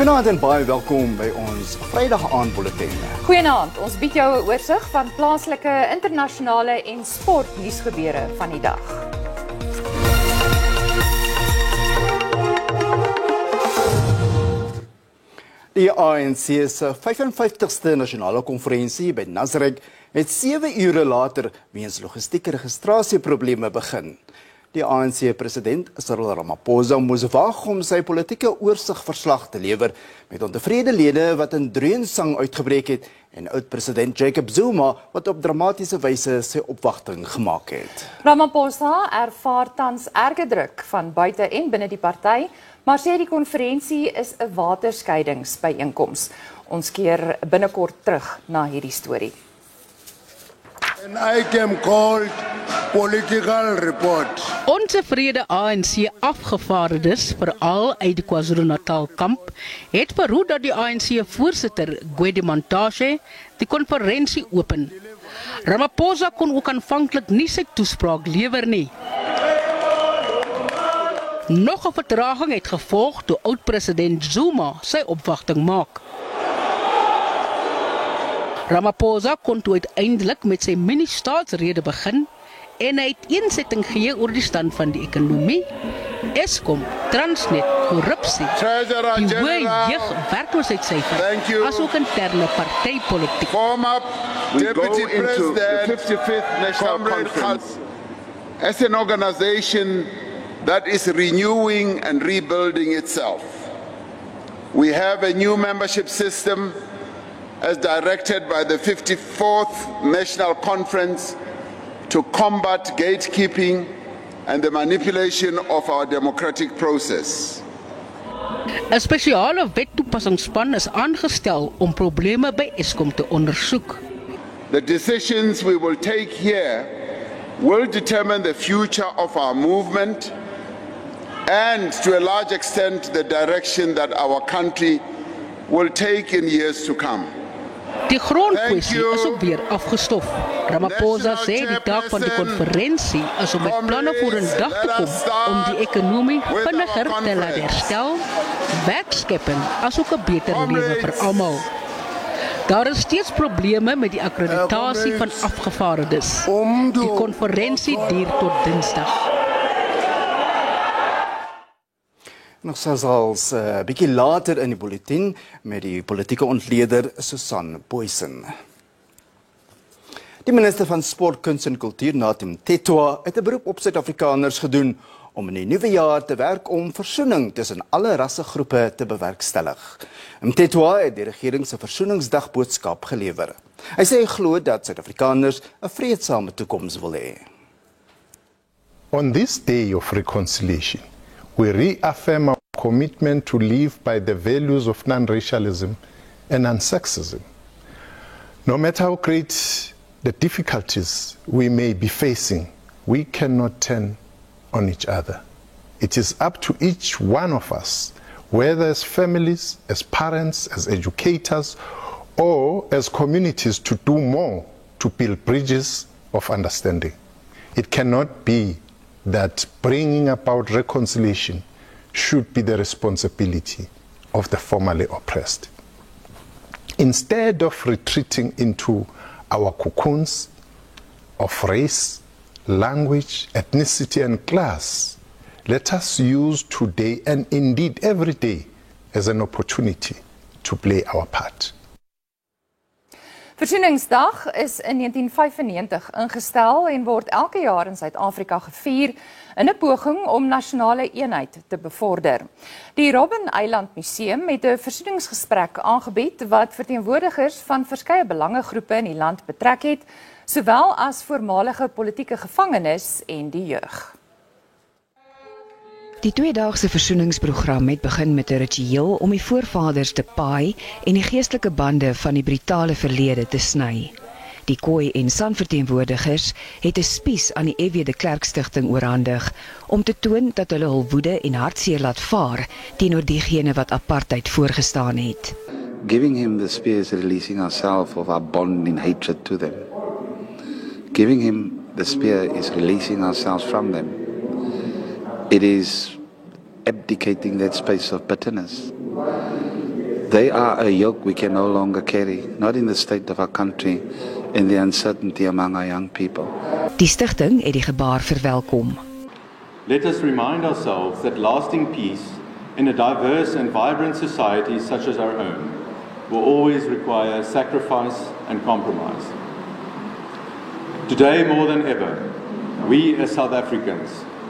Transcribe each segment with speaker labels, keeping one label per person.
Speaker 1: Goeienaand en baie welkom by ons Vrydag aand bulletin.
Speaker 2: Goeienaand, ons bied jou 'n oorsig van plaaslike, internasionale en sportnuusgebeure van die dag.
Speaker 1: Die ANC se 55ste nasionale konferensie by Nasrec het 7 ure later weens logistieke registrasieprobleme begin. Die ANC-president Cyril Ramaphosa moes wag om sy politieke oorsigverslag te lewer met ontevrede lede wat in dreunssang uitgebreek het en oud-president Jacob Zuma wat op dramatiese wyse sy opwagting gemaak het.
Speaker 2: Ramaphosa ervaar tans erge druk van buite en binne die party, maar sê die konferensie is 'n waterskeidingsbyeenkoms. Ons keer binnekort terug na hierdie storie.
Speaker 3: An item called political report.
Speaker 4: Ontevrede ANC-afgevaardiges, veral uit die KwaZulu-Natal kamp, het verhoed dat die ANC-voorsitter Gwede Mantashe die konferensie open. Ramaphosa kon ook aanvanklik nie sy toespraak lewer nie. Nog 'n vertraging het gevolg toe oud-president Zuma sy opwagting maak. Ramaphosa kon toe uiteindelik met sy mini-staatsrede begin en hy het eensetting gegee oor die stand van die ekonomie, Eskom, Transnet, korrupsie, die hoë jeugwerkloosheidssyfer, asook interne partypolitiek.
Speaker 3: We go into the 55th National Conference as an organization that is renewing and rebuilding itself. We have a new membership system as directed by the 54th National Conference to combat gatekeeping and the manipulation of our democratic process.
Speaker 4: 'n Spesiale wettoepassingsspan is aangestel om probleme by Eskom te ondersoek.
Speaker 3: The decisions we will take here will determine the future of our movement and to a large extent the direction that our country will take in years to come.
Speaker 4: Die grondkwessie is ook weer afgestof. Ramaphosa sê die taak van die konferensie is om met planne voor in dag te kom om die ekonomie vinniger te laat herstel, werkskepping asook 'n beter lewe vir almal. Daar is steeds probleme met die akkreditasie van afgevaardiges. Die konferensie duur tot Dinsdag.
Speaker 1: Nog selfs 'n bietjie later in die bulletin met die politieke ontleder Susan Boysen. Die minister van Sport, Kuns en Kultuur, Natim Tetwa, het 'n beroep op Suid-Afrikaners gedoen om in die nuwe jaar te werk om versoening tussen alle rassegroepe te bewerkstellig. Tetwa het die regering se versoeningsdag boodskap gelewer. Hy sê hy glo dat Suid-Afrikaners 'n vreedsame toekoms wil hê.
Speaker 5: On this day of reconciliation, we reaffirm our commitment to live by the values of non-racialism and non-sexism. No matter how great the difficulties we may be facing, we cannot turn on each other. It is up to each one of us, whether as families, as parents, as educators, or as communities, to do more to build bridges of understanding. It cannot be that bringing about reconciliation should be the responsibility of the formerly oppressed. Instead of retreating into our cocoons of race, language, ethnicity, and class, let us use today and indeed every day as an opportunity to play our part.
Speaker 2: Versoeningsdag is in 1995 ingestel en word elke jaar in Suid-Afrika gevier in 'n poging om nasionale eenheid te bevorder. Die Robben Eiland Museum het 'n versoeningsgesprek aangebied wat verteenwoordigers van verskeie belangegroepe in die land betrek het, sowel as voormalige politieke gevangenes en die jeug.
Speaker 6: Die tweedaagse versoeningsprogram het begin met 'n ritueel om die voorvaders te paai en die geestelike bande van die brutale verlede te sny. Die Khoi en San verteenwoordigers het 'n spies aan die F.W. de Klerk Stichting oorhandig om te toon dat hulle hul woede en hartseer laat vaar teenoor diegene wat apartheid voorgestaan het.
Speaker 7: Giving him the spear is releasing ourselves of our bond in hatred to them. Giving him the spear is releasing ourselves from them. It is abdicating that space of bitterness. They are a yoke we can no longer carry, not in the state of our country, in the uncertainty among our young people.
Speaker 6: Die stigting het die gebaar verwelkom.
Speaker 8: Let us remind ourselves that lasting peace in a diverse and vibrant society such as our own will always require sacrifice and compromise. Today more than ever, we as South Africans,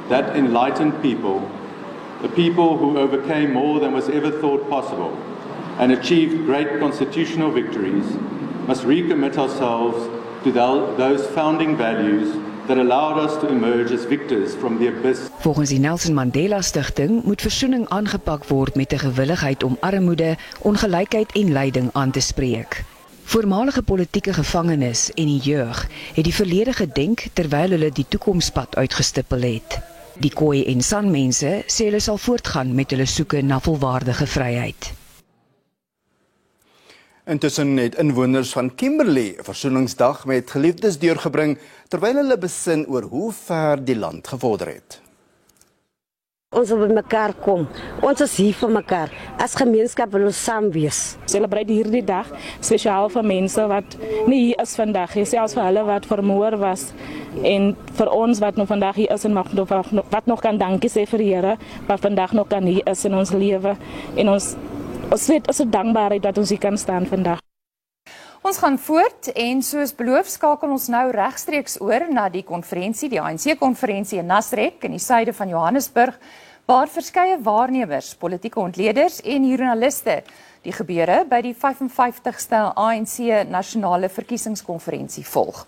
Speaker 8: that enlightened people, the people who overcame more than was ever thought possible and achieved great constitutional victories, must recommit ourselves to those founding values that allowed us to emerge as victors from the abyss.
Speaker 6: Volgens die Nelson Mandela Stichting moet versoening aangepak word met 'n gewilligheid om armoede, ongelykheid en lyding aan te spreek. Voormalige politieke gevangenes en die jeug het die verlede gedenk terwyl hulle die toekomspad uitgestippel het. Die Khoi en San mense sê hulle sal voortgaan met hulle soeke na volwaardige vryheid.
Speaker 1: Intussen het inwoners van Kimberley 'n versoeningsdag met geliefdes deurgebring terwyl hulle besin oor hoe ver die land gevorder het.
Speaker 9: Ons wil by mekaar kom. Ons is hier vir mekaar. As gemeenskap wil ons saam wees.
Speaker 10: Celebrate hierdie dag spesiaal vir mense wat nie hier is vandag nie, selfs vir hulle wat vermoor was en vir ons wat nog vandag hier is en wat nog kan dankie sê vir die Here wat vandag nog kan hier is in ons lewe en ons weet is 'n dankbaarheid dat ons hier kan staan vandag.
Speaker 2: Ons gaan voort en soos beloof skakel ons nou regstreeks oor na die konferensie, die ANC-konferensie in Nasrek in die suide van Johannesburg, waar verskeie waarnemers, politieke ontleeders en joernaliste die gebeure by die 55ste ANC nasionale verkiesingskonferensie volg.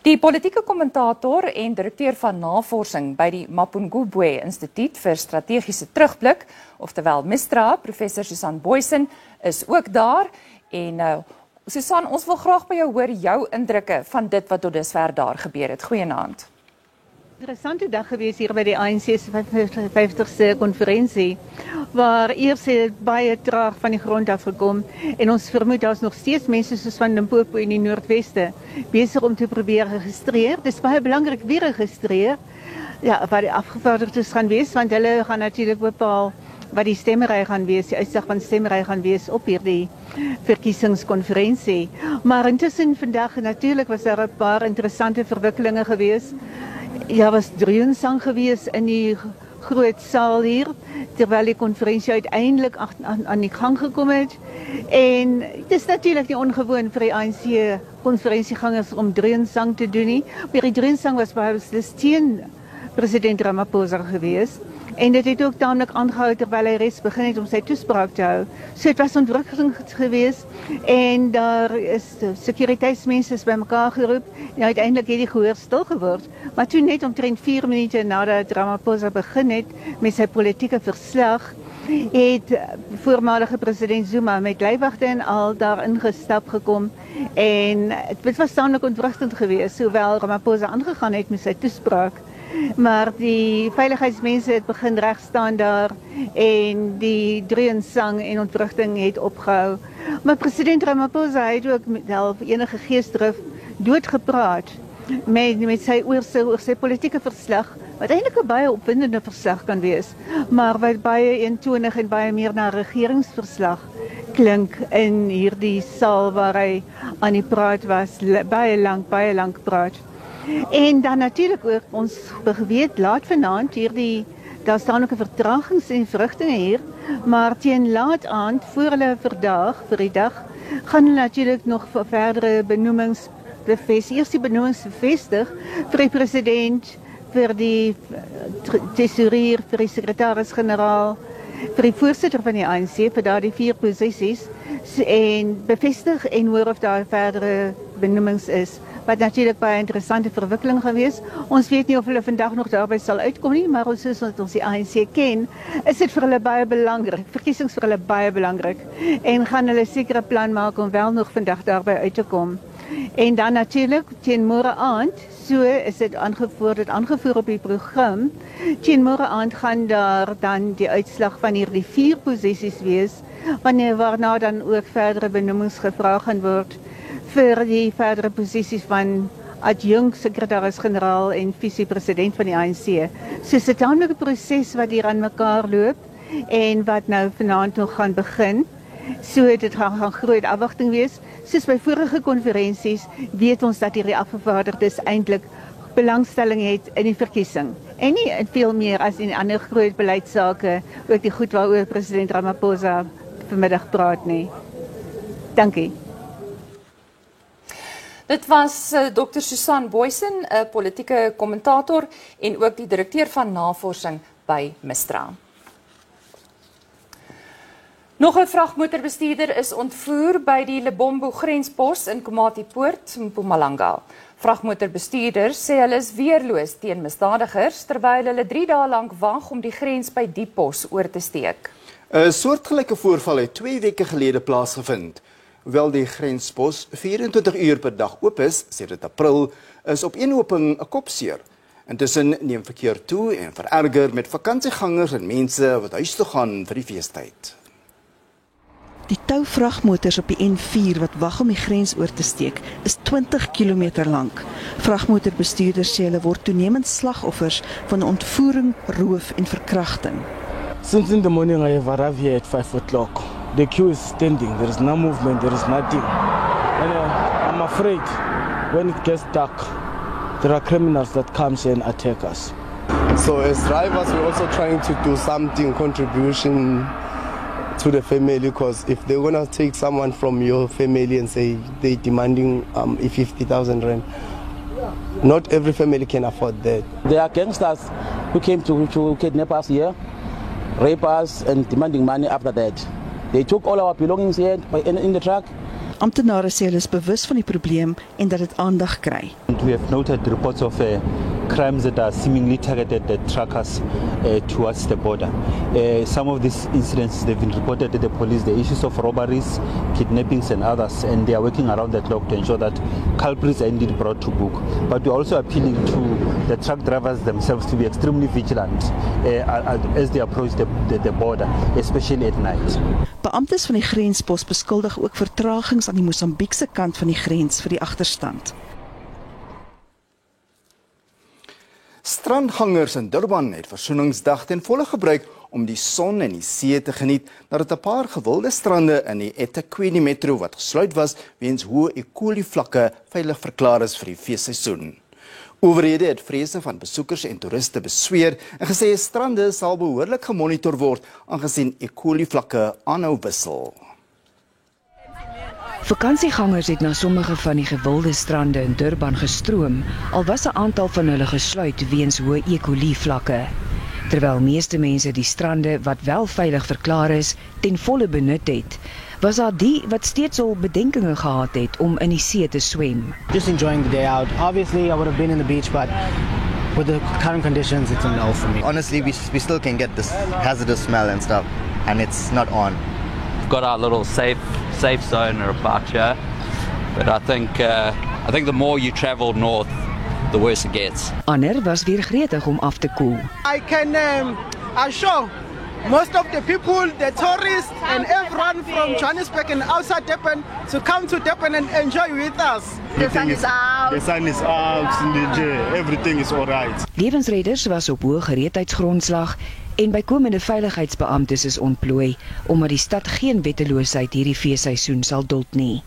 Speaker 2: Die politieke kommentator en direkteur van navorsing by die Mapungubwe Instituut vir Strategiese Terugblik, oftewel Mistra, professor Susan Boysen, is ook daar en Susan, ons wil graag by jou hoor jou indrukke van dit wat tot dusver daar gebeur het. Goeienaand.
Speaker 11: Interessante dag gewees hier by die ANC se 55ste konferensie, waar eers baie traag van die grond af gekom en ons vermoed daar's nog steeds mense soos van Limpopo in die Noordweste besig om te probeer registreer. Dis baie belangrik weer registreer. Ja, waar die afgevaardigdes gaan wees, want hulle gaan natuurlik bepaal wat die stemmery gaan wees, die uitslag van stemmery gaan wees op hierdie verkiesingskonferensie. Maar intussen vandag natuurlik was daar 'n paar interessante verwikkelinge gewees. Ja, was dreunssang gewees in die groot saal hier, terwyl die konferensie uiteindelik aan die gang gekom het. En dit is natuurlik nie ongewoon vir die ANC konferensiegangers om dreunssang te doen nie. Maar die dreunssang was beslis teen president Ramaphosa gewees. En dit het ook taamlik aangehou terwyl hy res begin het om sy toespraak te hou. So dit was ontwrigting geweest en daar is sekuriteitsmense bymekaar geroep en uiteindelik het die gehoor stil geword. Maar toe net omtrent 4 minute nadat Ramaphosa begin het met sy politieke verslag, het voormalige president Zuma met leiwagte en al daar ingestap gekom en dit was taamlik ontwrigtend geweest, hoewel Ramaphosa aangegaan het met sy toespraak. Maar die veiligheidsmense het begin reg staan daar en die dreunssang en ontwrigting het opgehou. Maar president Ramaphosa het ook met enige geesdrif doodgepraat met sy oor sy politieke verslag, wat eintlik 'n baie opwindende verslag kan wees, maar wat baie eentonig en baie meer na 'n regeringsverslag klink in hierdie saal waar hy aan die praat was, baie lank praat. En dan natuurlijk ook, ons weet laat vanaand, daar staan ook 'n vertragings en verrigtinge hier, maar teen laat aand, voor hulle vir die dag, gaan hulle natuurlijk nog verdere benoemings bevestig. Eerst die benoemings bevestig vir die president, vir die tesourier, vir die sekretaris-generaal, vir die voorsitter van die ANC, vir daardie 4 posisies, en bevestig en hoor of daar verdere benoemings is. Wat natuurlijk baie interessante verwikkeling geweest. Ons weet nie of hulle vandag nog daarby sal uitkom nie, maar soos ons die ANC ken, is dit vir hulle baie belangrik, verkiesings vir hulle baie belangrik, en gaan hulle sekere plan maak om wel nog vandag daarby uit te kom. En dan natuurlijk, teen môre aand, so is dit aangevoer op die program, teen môre aand gaan daar dan die uitslag van hierdie 4 posisies wees, waarna dan ook verdere benoemings gevra gaan word, vir die verdere posisies van adjunkt sekretaris-generaal en visie-president van die ANC. So is dit taamlik 'n proses wat hier aan mekaar loop en wat nou vanaand nog gaan begin. So dit gaan groot afwagting wees. Soos by vorige konferensies weet ons dat hierdie afgevaardigdes eintlik belangstelling het in die verkiesing. En nie veel meer as in ander groot beleidsake, ook die goed waaroor president Ramaphosa vanmiddag praat nie. Dankie.
Speaker 2: Dit was Dr. Susan Boysen, 'n politieke kommentator en ook die direkteur van navorsing by Mistra. Nog 'n vragmotorbestuurder is ontvoer by die Lebombo grenspos in Komatipoort, Mpumalanga. Vragmotorbestuurders sê hulle is weerloos teen misdadigers terwyl hulle 3 dae lank wag om die grens by die pos oor te steek.
Speaker 1: 'n Soortgelyke voorval het 2 weke gelede plaasgevind. Hoewel die grenspos 24 uur per dag oop is, sedert April, is op eenhoping 'n kopseer. Intussen neem verkeer toe en vererger met vakansiegangers en mense wat huis toe gaan vir die feestyd.
Speaker 12: Die touvragmotors op die N4 wat wag om die grens oor te steek, is 20 km lank. Vragmotorbestuurders sê hulle word toenemend slagoffers van ontvoering, roof en verkrachting.
Speaker 13: Since in the morning I have arrived here at 5 o'clock. The queue is standing, there is no movement, there is nothing. And I'm afraid when it gets dark, there are criminals that come here and attack us.
Speaker 14: So as drivers, we're also trying to do something, contribution to the family, because if they're going to take someone from your family and say they're demanding 50,000 rand, not every family can afford that.
Speaker 15: There are gangsters who came to kidnap us here, rape us and demanding money after that. They took all our belongings here in the truck.
Speaker 12: Amptenare sê hulle is bewus van die probleem en dat dit aandag kry.
Speaker 16: We have noted reports of crimes that are seemingly targeted at truckers towards the border. Some of these incidents, they've been reported to the police, the issues of robberies, kidnappings and others, and they are working around the clock to ensure that culprits are indeed brought to book. But we're also appealing to the truck drivers themselves to be extremely vigilant as they approach the border, especially at night.
Speaker 12: Beamptes van die grenspos beskuldig ook vertragings aan die Mosambiekse kant van die grens vir die agterstand.
Speaker 1: Strandgangers in Durban het Versoeningsdag ten volle gebruik om die son en die see te geniet nadat 'n paar gewilde strande in die eThekwini metro wat gesluit was weens hoë E. coli vlakke veilig verklaar is vir die feesseisoen. Owerhede het vrese van besoekers en toeriste besweer en gesê strande sal behoorlik gemonitor word aangesien E. coli vlakke aanhou wissel.
Speaker 6: Vakansiegangers het na sommige van die gewilde strande in Durban gestroom, al was 'n aantal van hulle gesluit weens hoë E. coli vlakke. Terwyl meeste mense die strande wat wel veilig verklaar is, ten volle benut het, was daar die wat steeds al bedenkinge gehad het om in die see te swem.
Speaker 17: Just enjoying the day out. Obviously, I would have been in the beach, but with the current conditions, it's a no for me.
Speaker 18: Honestly, we still can get this hazardous smell and stuff, and it's not on.
Speaker 19: We've got our little safe zone about here, but I think the more you travel north, the worse it gets.
Speaker 6: Ander was weer gretig om af te koel.
Speaker 20: I can assure most of the people, the tourists and everyone from Johannesburg and outside Durban to come to Durban and enjoy with us.
Speaker 21: The sun is out.
Speaker 22: The sun is out, everything is alright.
Speaker 6: Lewensredders was op hoë gereedheidsgrondslag en bykomende veiligheidsbeamptes is ontplooi omdat die stad geen wetteloosheid hierdie feesseisoen sal duld nie.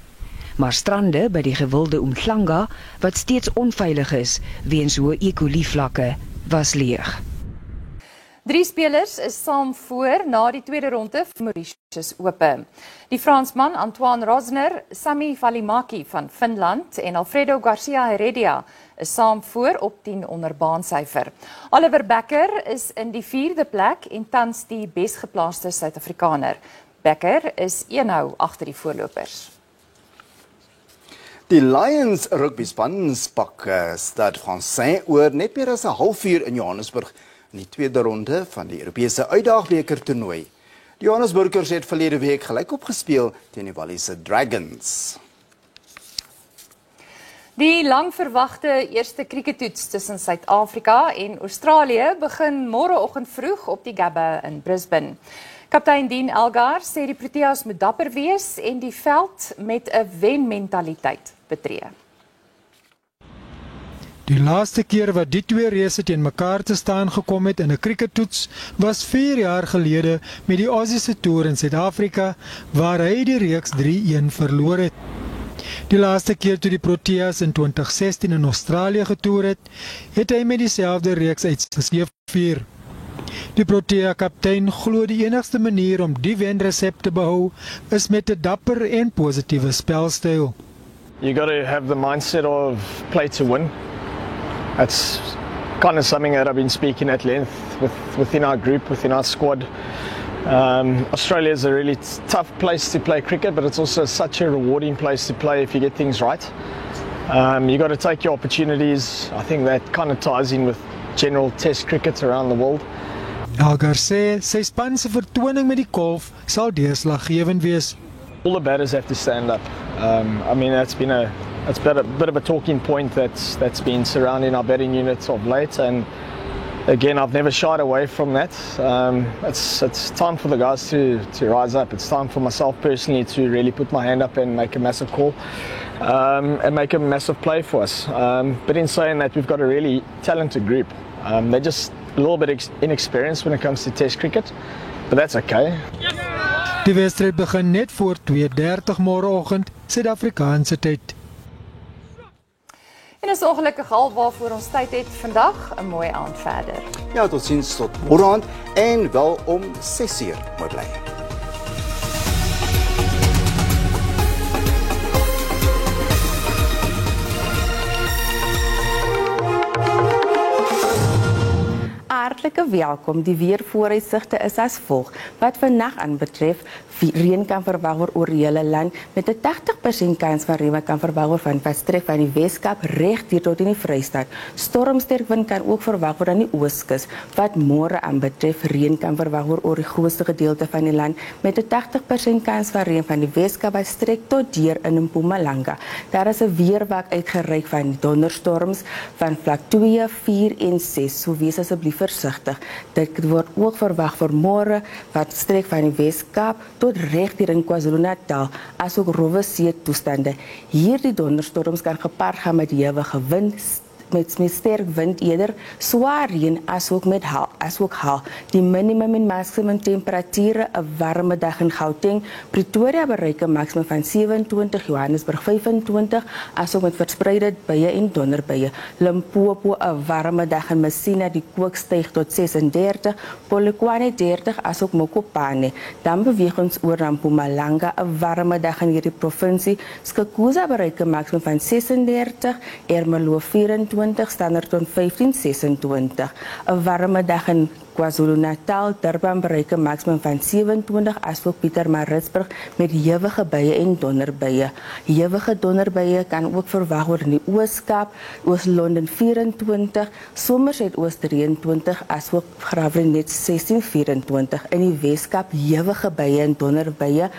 Speaker 6: Maar strande by die gewilde Umhlanga, wat steeds onveilig is weens hoë E. coli vlakke, was leeg.
Speaker 2: 3 spelers is saam voor na die tweede ronde van Mauritius Ope. Die Fransman Antoine Rosner, Sami Valimaki van Finland en Alfredo Garcia Heredia is saam voor op 10 onder baansyfer. Oliver Becker is in die 4de plek en tans die besgeplaaste Suid-Afrikaner. Becker is 1 hou agter die voorlopers.
Speaker 1: Die Lions rugbyspan spak Stade Français oor net meer as 'n halfuur in Johannesburg in die tweede ronde van die Europese uitdaagbeker toernooi. Die Johannesburgers het verlede week gelyk opgespeel teen die Wallise Dragons.
Speaker 2: Die langverwagte eerste krieketoets tussen Suid-Afrika en Australië begin môreoggend vroeg op die Gabba in Brisbane. Kaptein Dean Elgar sê die Proteas moet dapper wees en die veld met 'n wenmentaliteit betree.
Speaker 3: Die laaste keer wat die twee reëse teen mekaar te staan gekom het in 'n crickettoets was 4 jaar gelede met die Aussie se toer in Suid-Afrika, waar hy die reeks 3-1 verloor het. Die laaste keer toe die Proteas in 2016 in Australië getoer het, het hy met dieselfde reeks uitgeskeur. Die Protea-kaptein glo die enigste manier om die wenresep te behou is met 'n dapper en positiewe spelstyl.
Speaker 21: You got to have the mindset of play to win. That's kind of something that I've been speaking at length within our group, within our squad. Australia is a really tough place to play cricket, but it's also such a rewarding place to play if you get things right. You got to take your opportunities. I think that kind of ties in with general test cricket around the world.
Speaker 3: Elgar sê sy span se vertoning met die golf sal deurslaggewend wees.
Speaker 21: All the batters have to stand up. I mean, it's been a bit of a talking point that's been surrounding our batting units of late, and again, I've never shied away from that. It's time for the guys to rise up. It's time for myself personally to really put my hand up and make a massive call and make a massive play for us. But in saying that, we've got a really talented group. They're just a little bit inexperienced when it comes to test cricket, but that's okay.
Speaker 3: Die wedstryd begin net voor 2:30 môreoggend Suid-Afrikaanse tyd.
Speaker 2: En is ongelukkig al waarvoor ons tyd het vandag. 'n Mooi aand verder.
Speaker 1: Ja, tot ziens tot môre aand en wel om 6:00. Mooi bly.
Speaker 23: Hartlike welkom. Die weervooruitsigte is as volg. Wat vandag aanbetref, reën kan verwag word oor die hele land met 'n 80% kans van reën kan verwag word van Westrek van die Weskaap reg deur tot in die Vrystaat. Stormsterk wind kan ook verwag word aan die Ooskus. Wat môre aanbetref, reën kan verwag word oor die grootste gedeelte van die land met 'n 80% kans van reën van die Weskaap by strek tot deur in Mpumalanga. Daar is 'n weerwak uitgereik van donderstorms van vlak 2, 4 en 6. So wees asseblief versigtig. Dit word ook verwag vir môre wat strek van die Weskaap tot reg hier in KwaZulu-Natal, asook rowwe see toestande. Hierdie donderstorms kan gepaard gaan met hewige wind, met sterk wind eerder, swaar reën asook met haal. Die minimum en maksimum temperature 'n warme dag in Gauteng, Pretoria bereik 'n maksimum van 27, Johannesburg 25, asook met verspreide buie en donderbuie. Limpopo 'n warme dag in Messina, die kook styg tot 36, Polokwane 30, asook Mokopane. Dan beweeg ons oor na Mpumalanga, 'n warme dag in hierdie provinsie. Skukuza bereik 'n maksimum van 36, Ermelo 24, Standerton 15, 26. 'n warme dag in KwaZulu-Natal, Durban bereik 'n maksimum van 27, asook Pietermaritzburg met hewige buie en donderbuie. Hewige donderbuie kan ook verwag word in die Ooskaap, Oos-London 24, Somerset-Oost 23, asook Graafrenet 16, 24. In die Weskaap hewige buie en donderbuie.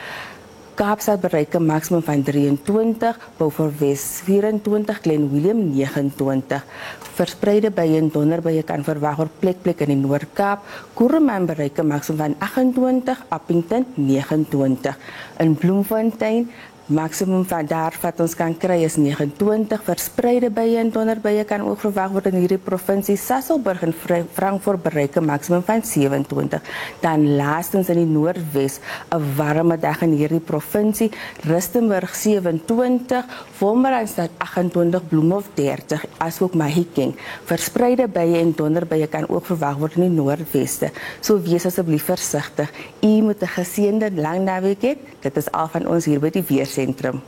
Speaker 23: Kaapstad bereik 'n maksimum van 23, Beaufort-Wes 24, Glen William 29. Verspreide buie en donderbuie kan verwag word plek in die Noord-Kaap. Kuruman bereik 'n maksimum van 28, Appington 29. In Bloemfontein maksimum van daar wat ons kan kry is 29. Verspreide buie en donderbuie kan ook verwag word in hierdie provinsie. Sasolburg en Frankfurt bereik 'n maksimum van 27. Dan laastens in die Noordwes 'n warme dag in hierdie provinsie. Rustenburg 27, Wolmaranstad 28, Bloemhof 30, asook Mahikeng. Verspreide buie en donderbuie kan ook verwag word in die Noordweste. So wees asseblief versigtig. U moet 'n geseënde lang naweek hê. Dit is al van ons hier by die Weersentrum.